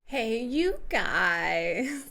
Hey, you guys.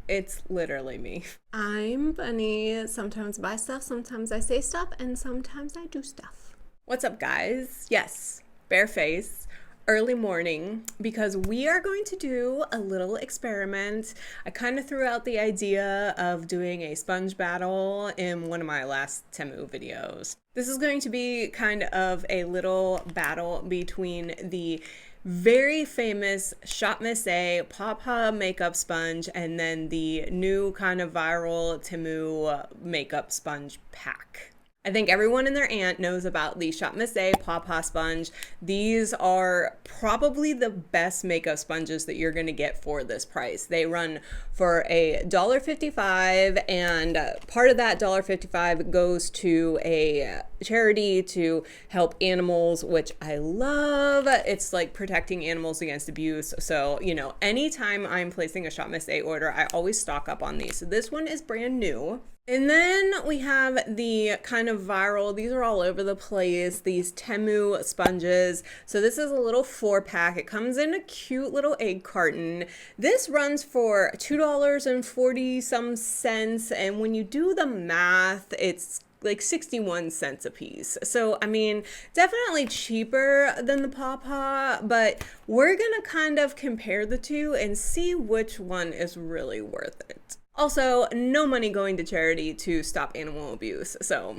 It's literally me. I'm Bunny. Sometimes I buy stuff, sometimes I say stuff, and sometimes I do stuff. What's up, guys? Yes, bare face, early morning, because we are going to do a little experiment. I kind of threw out the idea of doing a sponge battle in one of my last Temu videos. This is going to be kind of a little battle between the very famous Shop Miss A Papa makeup sponge and then the new kind of viral Temu makeup sponge pack. I think everyone and their aunt knows about the Shop Miss A Papa sponge. These are probably the best makeup sponges that you're going to get for this price. They run for $1.55, and part of that $1.55 goes to a charity to help animals, which I love. It's like protecting animals against abuse. So, you know, anytime I'm placing a Shop Miss A order, I always stock up on these. So this one is brand new. And then we have the kind of viral, these are all over the place, these Temu sponges. So this is a little 4-pack. It comes in a cute little egg carton. This runs for $2.40 some cents. And when you do the math, it's like 61 cents a piece. So, I mean, definitely cheaper than the Pawpaw, but we're gonna kind of compare the two and see which one is really worth it. Also, no money going to charity to stop animal abuse. So,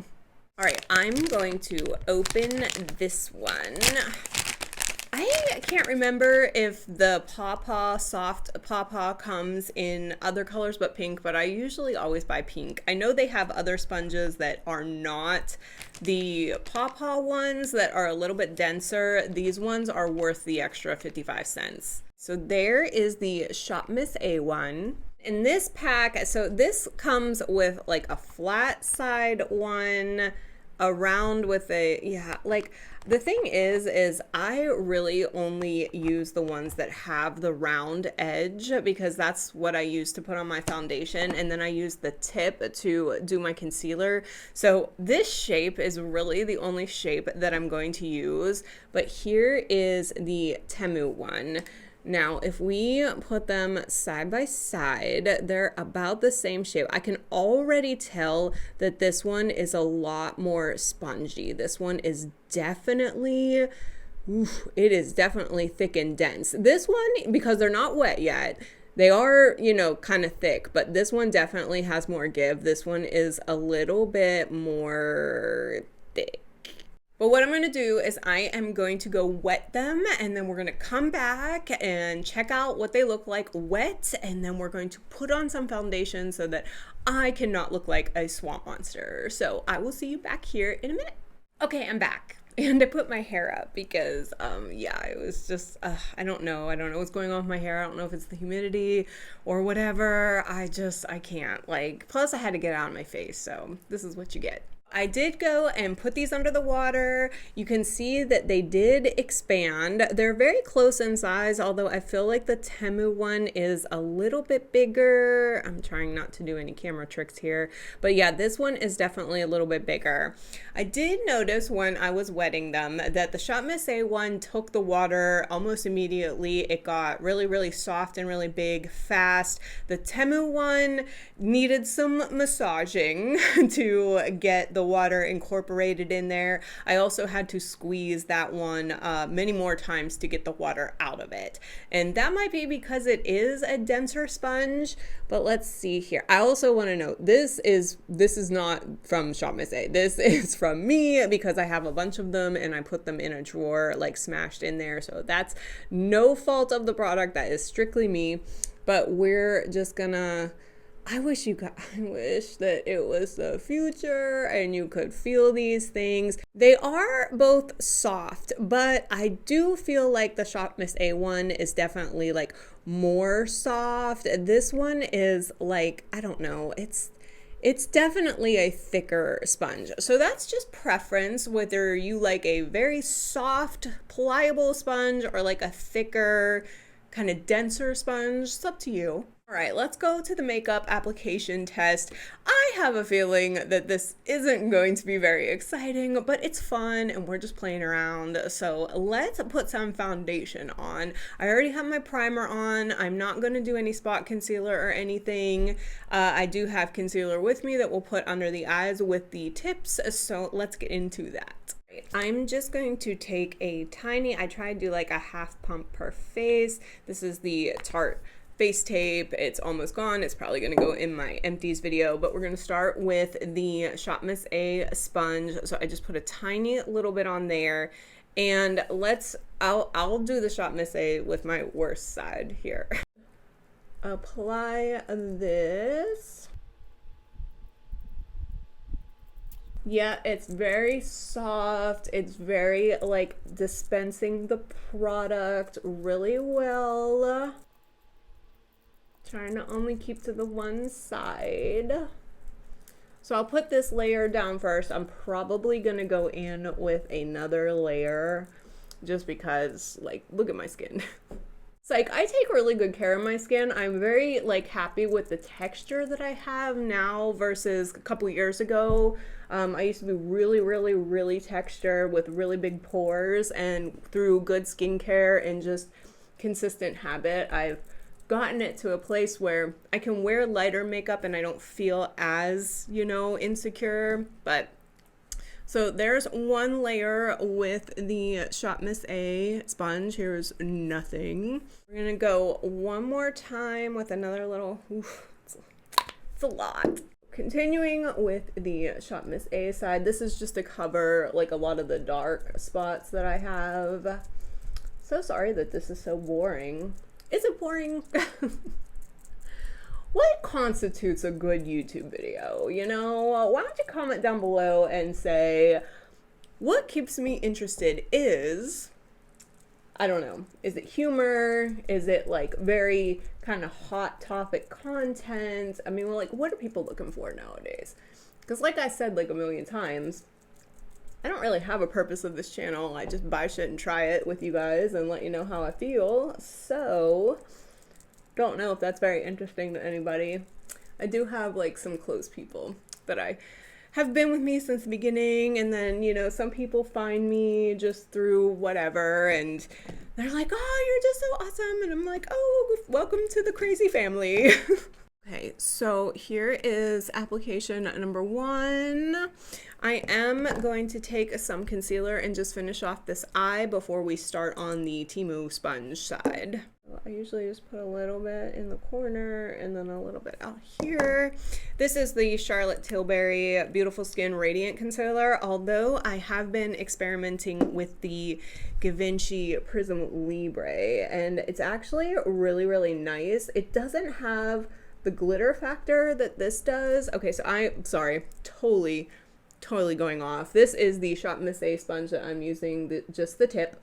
all right, I'm going to open this one. I can't remember if the Pawpaw soft Pawpaw comes in other colors but pink, but I usually always buy pink. I know they have other sponges that are not the Pawpaw ones that are a little bit denser. These ones are worth the extra 55 cents. So there is the Shop Miss A one. In this pack, so this comes with like a flat side one, around with a, yeah, like the thing is I really only use the ones that have the round edge because that's what I use to put on my foundation, and then I use the tip to do my concealer. So this shape is really the only shape that I'm going to use, but here is the Temu one. Now, if we put them side by side, they're about the same shape. I can already tell that this one is a lot more spongy. This one is definitely, it is definitely thick and dense. This one, because they're not wet yet, they are, you know, kind of thick, but this one definitely has more give. This one is a little bit more thick. But what I'm going to do is I am going to go wet them, and then we're going to come back and check out what they look like wet, and then we're going to put on some foundation so that I cannot look like a swamp monster. So I will see you back here in a minute. Okay, I'm back. And I put my hair up because, yeah, it was just, I don't know what's going on with my hair. I don't know if it's the humidity or whatever. I can't, like, plus I had to get it out of my face. So this is what you get. I did go and put these under the water. You can see that they did expand. They're very close in size, although I feel like the Temu one is a little bit bigger. I'm trying not to do any camera tricks here, but yeah, this one is definitely a little bit bigger. I did notice when I was wetting them that the Shop Miss A one took the water almost immediately. It got really, really soft and really big fast. The Temu one needed some massaging to get the water incorporated in there. I also had to squeeze that one many more times to get the water out of it. And that might be because it is a denser sponge, but let's see here. I also want to note this is not from Shop Miss A. This is from me because I have a bunch of them and I put them in a drawer like smashed in there. So that's no fault of the product. That is strictly me. But we're just gonna, I wish that it was the future and you could feel these things. They are both soft, but I do feel like the Shop Miss A one is definitely like more soft. This one is like, I don't know, it's definitely a thicker sponge. So that's just preference, whether you like a very soft, pliable sponge or like a thicker, kind of denser sponge. It's up to you. All right, let's go to the makeup application test. I have a feeling that this isn't going to be very exciting, but it's fun and we're just playing around. So let's put some foundation on. I already have my primer on. I'm not going to do any spot concealer or anything. I do have concealer with me that we'll put under the eyes with the tips. So let's get into that. I'm just going to take a tiny, I try to do like a half pump per face. This is the Tarte face tape. It's almost gone. It's probably going to go in my empties video, but we're going to start with the Shop Miss A sponge. So I just put a tiny little bit on there, and I'll do the Shop Miss A with my worst side here. Apply this. Yeah, it's very soft. It's very like dispensing the product really well. Trying to only keep to the one side. So I'll put this layer down first. I'm probably gonna go in with another layer just because, like, look at my skin. It's like, I take really good care of my skin. I'm very like happy with the texture that I have now versus a couple years ago. I used to be really texture with really big pores, and through good skincare and just consistent habit, I've gotten it to a place where I can wear lighter makeup and I don't feel as, you know, insecure. But so there's one layer with the Shop Miss A sponge. Here's nothing. We're gonna go one more time with another little, it's a lot. Continuing with the Shop Miss A side, this is just to cover like a lot of the dark spots that I have. So sorry that this is so boring. Is it boring? What constitutes a good YouTube video? You know, why don't you comment down below and say, what keeps me interested is, I don't know, is it humor? Is it like very kind of hot topic content? I mean, well, like, what are people looking for nowadays? Because like I said like a million times, I don't really have a purpose of this channel. I just buy shit and try it with you guys and let you know how I feel. So, don't know if that's very interesting to anybody. I do have like some close people that I have been with me since the beginning, and then, you know, some people find me just through whatever, and they're like, oh, you're just so awesome, and I'm like, oh, welcome to the crazy family. Okay, so here is application number 1. I am going to take some concealer and just finish off this eye before we start on the Temu sponge side. I usually just put a little bit in the corner and then a little bit out here. This is the Charlotte Tilbury Beautiful Skin Radiant Concealer, although I have been experimenting with the Givenchy Prism Libre, and it's actually really nice. It doesn't have the glitter factor that this does. Okay, so I'm sorry, totally going off. This is the Shop Miss A sponge that I'm using, just the tip,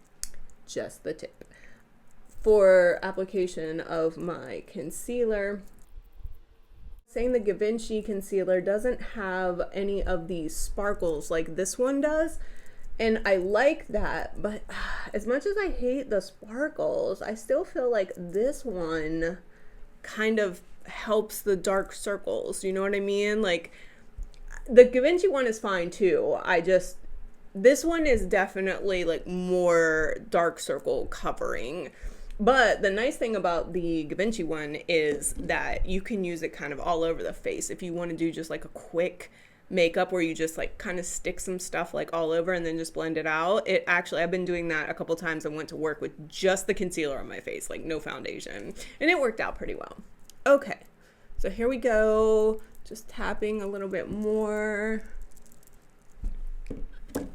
for application of my concealer. Saying the Givenchy concealer doesn't have any of these sparkles like this one does, and I like that, but as much as I hate the sparkles, I still feel like this one kind of helps the dark circles, you know what I mean? Like, the Givenchy one is fine too. This one is definitely like more dark circle covering. But the nice thing about the Givenchy one is that you can use it kind of all over the face. If you want to do just like a quick makeup where you just like kind of stick some stuff like all over and then just blend it out. I've been doing that a couple times and went to work with just the concealer on my face, like no foundation. And it worked out pretty well. Okay, so here we go. Just tapping a little bit more.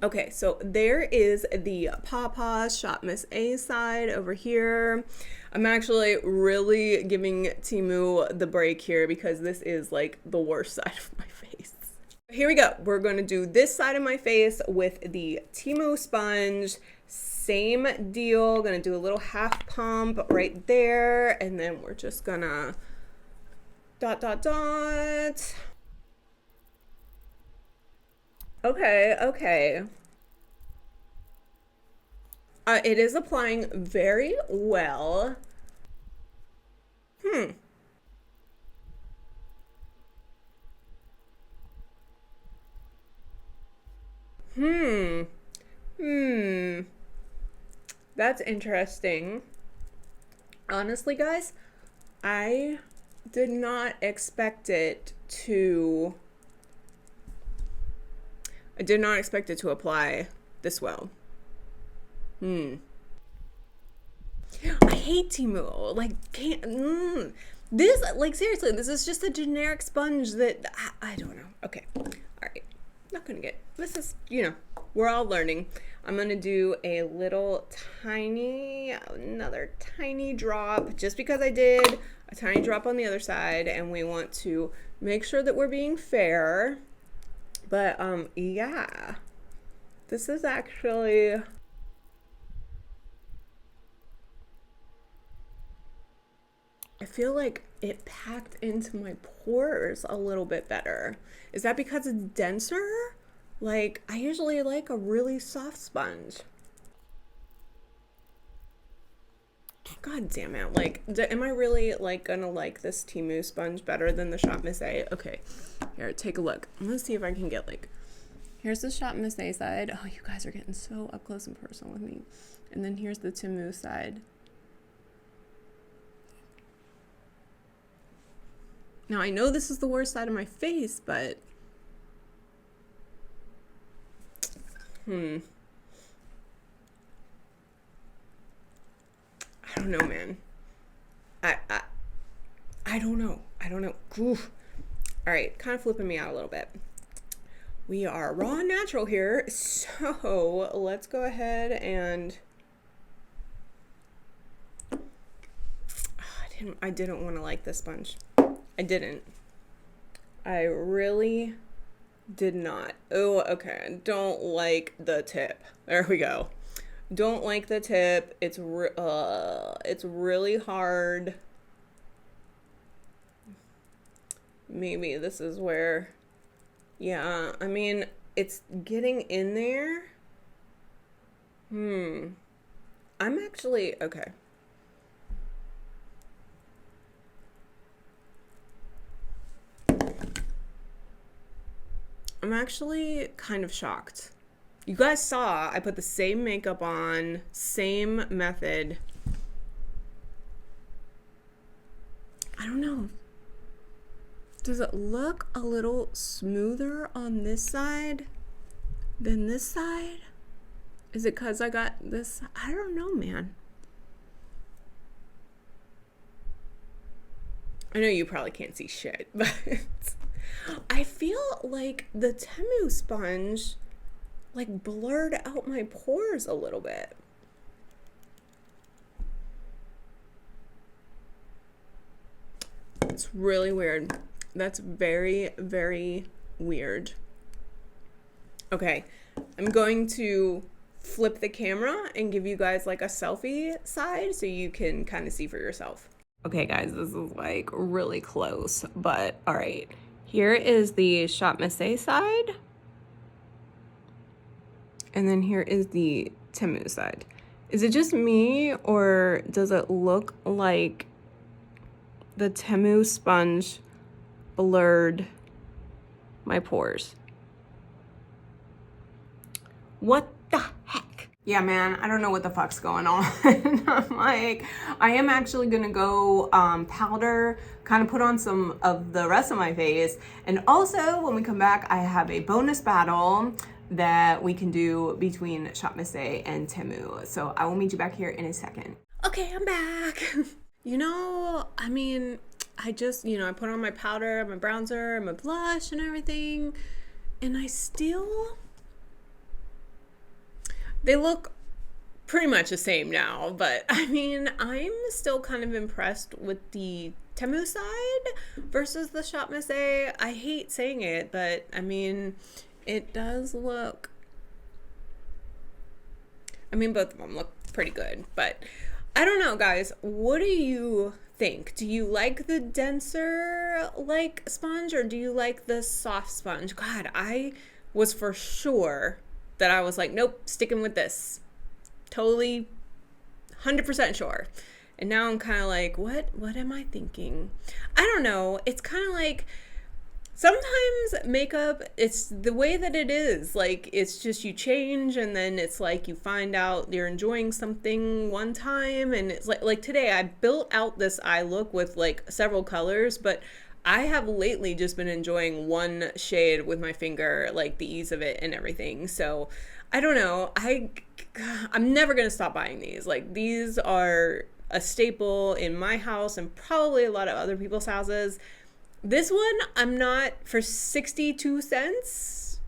Okay, so there is the Pawpaw Shop Miss A side over here. I'm actually really giving Temu the break here because this is like the worst side of my face. Here we go. We're going to do this side of my face with the Temu sponge. Same deal. Going to do a little half pump right there, and then we're just gonna dot. Okay. It is applying very well. Hmm. Hmm. That's interesting. Honestly, guys, I did not expect it to. I did not expect it to apply this well. I hate Temu. Like, can't. This, like, seriously, this is just a generic sponge that I don't know. Okay, all right. Not gonna get. This is, we're all learning. I'm gonna do a little tiny, another tiny drop, just because I did a tiny drop on the other side, and we want to make sure that we're being fair. But yeah, this is actually. I feel like it packed into my pores a little bit better. Is that because it's denser? Like, I usually like a really soft sponge. God damn it. Like, am I really, like, gonna like this Temu sponge better than the Shop Miss A? Okay, here, take a look. I'm gonna see if I can get, like, here's the Shop Miss A side. Oh, you guys are getting so up close and personal with me. And then here's the Temu side. Now, I know this is the worst side of my face, but... I don't know, man. I don't know. Oof. All right, kind of flipping me out a little bit. We are raw and natural here, so let's go ahead and... I didn't want to like this sponge. I didn't. I really did not. Oh, okay. Don't like the tip. There we go. Don't like the tip. It's really hard. Maybe this is where, yeah, I mean, it's getting in there. I'm actually, okay. I'm actually kind of shocked. You guys saw I put the same makeup on, same method. I don't know. Does it look a little smoother on this side than this side? Is it because I got this? I don't know, man. I know you probably can't see shit, but I feel like the Temu sponge like blurred out my pores a little bit. It's really weird. That's very, very weird. Okay, I'm going to flip the camera and give you guys like a selfie side so you can kind of see for yourself. Okay, guys, this is like really close, but all right. Here is the Shop Miss A side. And then here is the Temu side. Is it just me, or does it look like the Temu sponge blurred my pores? What the heck? Yeah, man, I don't know what the fuck's going on. I'm like, I am actually gonna go powder, kind of put on some of the rest of my face. And also, when we come back, I have a bonus battle that we can do between Shop Miss A and Temu. So I will meet you back here in a second. Okay, I'm back. I mean, I just, I put on my powder, my bronzer, my blush and everything. And I still... They look pretty much the same now, but I mean, I'm still kind of impressed with the Temu side versus the Shop Miss A. I hate saying it, but I mean, it does look... I mean, both of them look pretty good, but I don't know, guys. What do you think? Do you like the denser, like, sponge, or do you like the soft sponge? God, I was for sure that I was like, nope, sticking with this. Totally 100% sure. And now I'm kind of like, what am I thinking? I don't know. It's kind of like, sometimes makeup, it's the way that it is. Like, it's just you change, and then it's like you find out you're enjoying something one time, and it's like today I built out this eye look with like several colors, but I have lately just been enjoying one shade with my finger, like the ease of it and everything. So I don't know. I'm never gonna stop buying these. Like, these are a staple in my house and probably a lot of other people's houses. This one, I'm not, for 62 cents,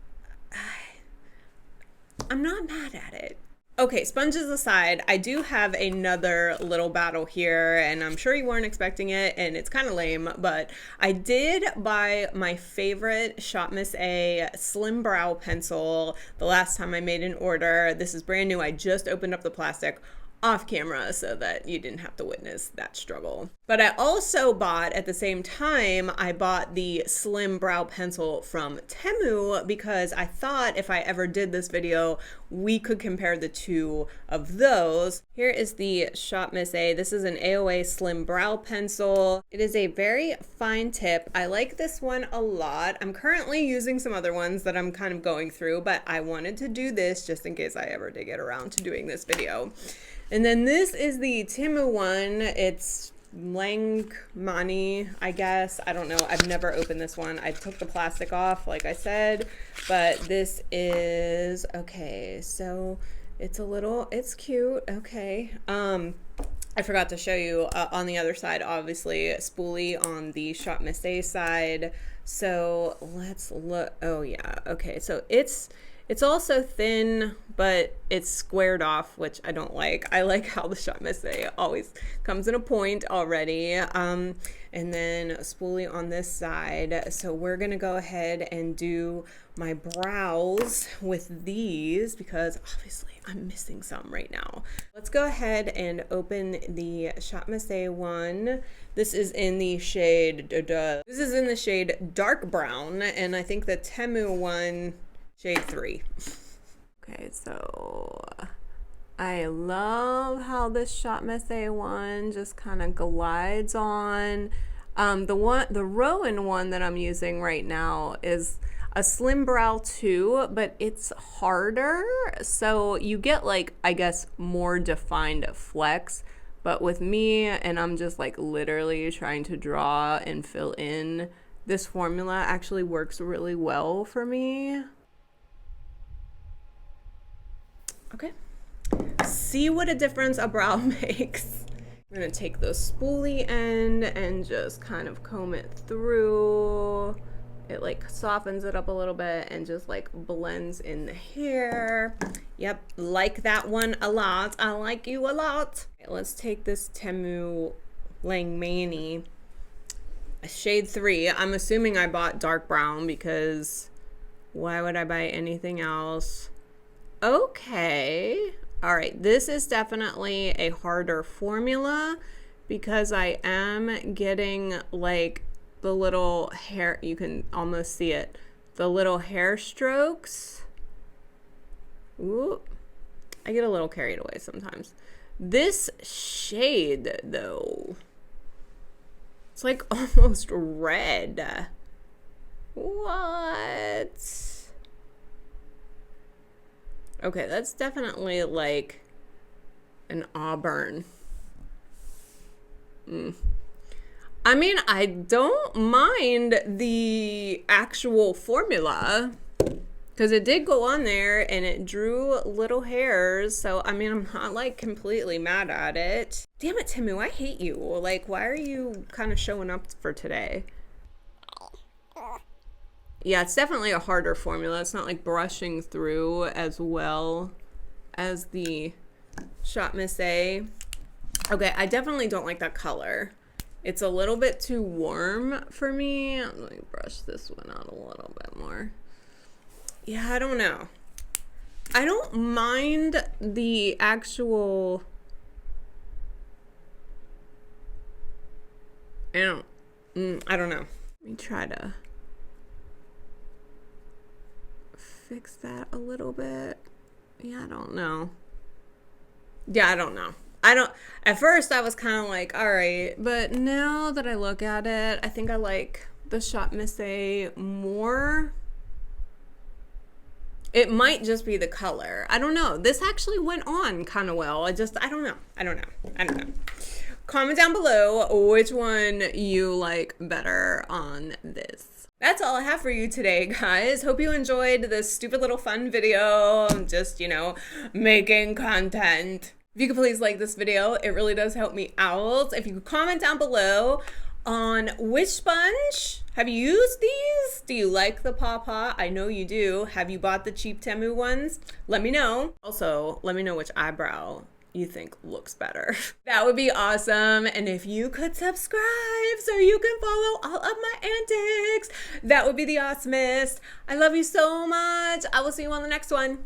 I'm not mad at it. Okay, sponges aside, I do have another little battle here, and I'm sure you weren't expecting it, and it's kind of lame, but I did buy my favorite Shop Miss A Slim Brow Pencil the last time I made an order. This is brand new. I just opened up the plastic off camera so that you didn't have to witness that struggle. But I also bought, at the same time, I bought the Slim Brow Pencil from Temu because I thought if I ever did this video, we could compare the two of those. Here is the Shop Miss A. This is an AOA Slim Brow Pencil. It is a very fine tip. I like this one a lot. I'm currently using some other ones that I'm kind of going through, but I wanted to do this just in case I ever did get around to doing this video. And then this is the Temu one. It's Langmani, I guess. I don't know. I've never opened this one. I took the plastic off, like I said, but this is, okay, so it's cute. Okay. I forgot to show you on the other side, obviously, spoolie on the Shop Miss A side. So let's look. Oh yeah. Okay. So it's also thin, but it's squared off, which I don't like. I like how the Shop Miss A always comes in a point already. And then a spoolie on this side. So we're gonna go ahead and do my brows with these because obviously I'm missing some right now. Let's go ahead and open the Shop Miss A one. This is in the shade, this is in the shade dark brown, and I think the Temu one, shade 3. Okay, so I love how this Shop Miss A one just kind of glides on. The Rowan one that I'm using right now is a Slim Brow 2, but it's harder, so you get like, I guess, more defined flecks. But with me, and I'm just like literally trying to draw and fill in, this formula actually works really well for me. Okay, see what a difference a brow makes. I'm gonna take the spoolie end and just kind of comb it through. It like softens it up a little bit and just like blends in the hair. Yep, like that one a lot. I like you a lot. Okay, let's take this Temu Langmani, shade 3. I'm assuming I bought dark brown because why would I buy anything else? Okay, all right, this is definitely a harder formula because I am getting like the little hair, you can almost see it, the little hair strokes. Ooh, I get a little carried away sometimes. This shade though, it's like almost red. What? Okay, that's definitely like an auburn. I mean, I don't mind the actual formula because it did go on there and it drew little hairs. So, I mean, I'm not like completely mad at it. Damn it, Temu, I hate you. Like, why are you kind of showing up for today? Yeah, it's definitely a harder formula. It's not like brushing through as well as the Shop Miss A. Okay, I definitely don't like that color. It's a little bit too warm for me. Let me brush this one out a little bit more. Yeah, I don't know. I don't mind the actual... I don't know. Let me try to fix that a little bit. Yeah, I don't know. Yeah, I don't know. At first I was kind of like, all right, but now that I look at it, I think I like the Shot Missy more. It might just be the color. I don't know. This actually went on kind of well. I don't know. Comment down below which one you like better on this. That's all I have for you today, guys. Hope you enjoyed this stupid little fun video. Just, making content. If you could please like this video, it really does help me out. If you could comment down below on which sponge. Have you used these? Do you like the Paw? I know you do. Have you bought the cheap Temu ones? Let me know. Also, let me know which eyebrow you think looks better. That would be awesome. And if you could subscribe so you can follow all of my antics, that would be the awesomest. I love you so much. I will see you on the next one.